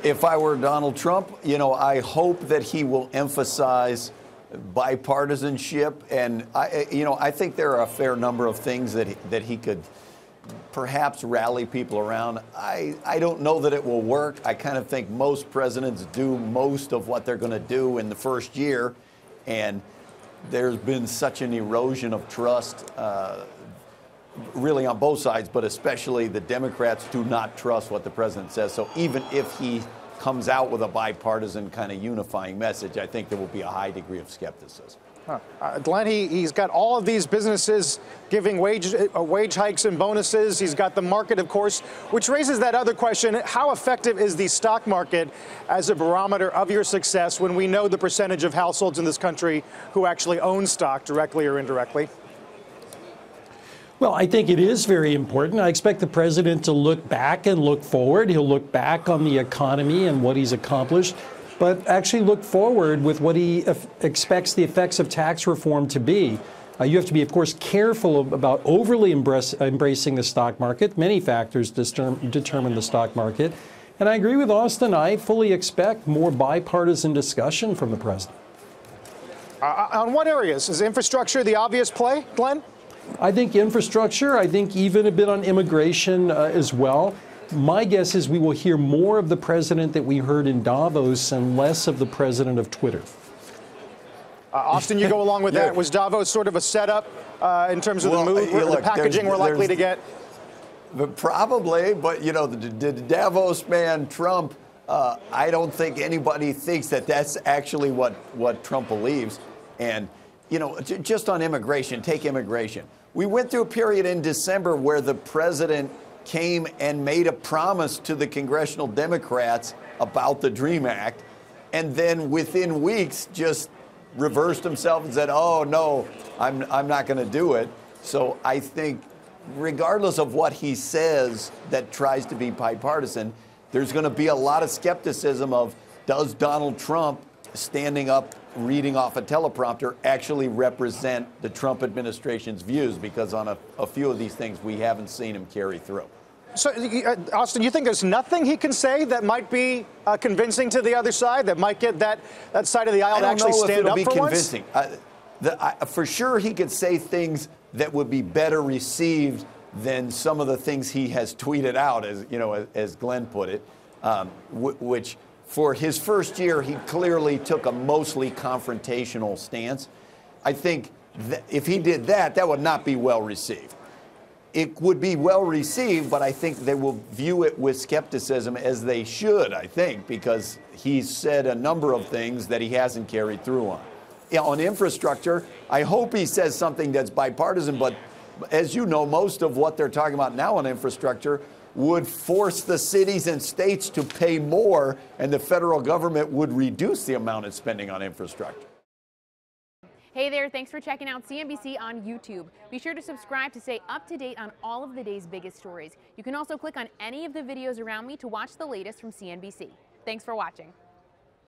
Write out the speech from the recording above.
if I were Donald Trump, I hope that he will emphasize bipartisanship, and I think there are a fair number of things that he could perhaps rally people around. I don't know that it will work. I kind of think most presidents do most of what they're going to do in the first year, and there's been such an erosion of trust, really on both sides, but especially the Democrats do not trust what the president says. So even if he comes out with a bipartisan kind of unifying message, I think there will be a high degree of skepticism. Glenn, he's got all of these businesses giving wage hikes and bonuses. He's got the market, of course, which raises that other question. How effective is the stock market as a barometer of your success when we know the percentage of households in this country who actually own stock directly or indirectly? Well, I think it is very important. I expect the president to look back and look forward. He'll look back on the economy and what he's accomplished, but actually look forward with what he expects the effects of tax reform to be. You have to be, of course, careful about overly embracing the stock market. Many factors determine the stock market. And I agree with Austan. I fully expect more bipartisan discussion from the president. On what areas? Is infrastructure the obvious play, Glenn? I think infrastructure. I think even a bit on immigration as well. My guess is we will hear more of the president that we heard in Davos and less of the president of Twitter. Austan, you go along with that. Was Davos sort of a setup in terms of the move, the packaging we're likely to get? Probably, but the Davos man, Trump, I don't think anybody thinks that that's actually what Trump believes. And, just on immigration, take immigration. We went through a period in December where the president came and made a promise to the congressional Democrats about the DREAM Act, and then within weeks just reversed himself and said, oh, no, I'm not going to do it. So I think regardless of what he says that tries to be bipartisan, there's going to be a lot of skepticism of, does Donald Trump standing up, reading off a teleprompter, actually represent the Trump administration's views? Because on a few of these things, we haven't seen him carry through. So, Austan, you think there's nothing he can say that might be convincing to the other side, that might get that side of the aisle to actually stand up for once? I don't know if it'll be convincing. For sure, he could say things that would be better received than some of the things he has tweeted out, as Glenn put it, which for his first year, he clearly took a mostly confrontational stance. I think that if he did that, that would not be well received. It would be well received, but I think they will view it with skepticism, as they should, I think, because he's said a number of things that he hasn't carried through on. On infrastructure, I hope he says something that's bipartisan, but as you know, most of what they're talking about now on infrastructure would force the cities and states to pay more, and the federal government would reduce the amount it's spending on infrastructure. Hey there, thanks for checking out CNBC on YouTube. Be sure to subscribe to stay up to date on all of the day's biggest stories. You can also click on any of the videos around me to watch the latest from CNBC. Thanks for watching.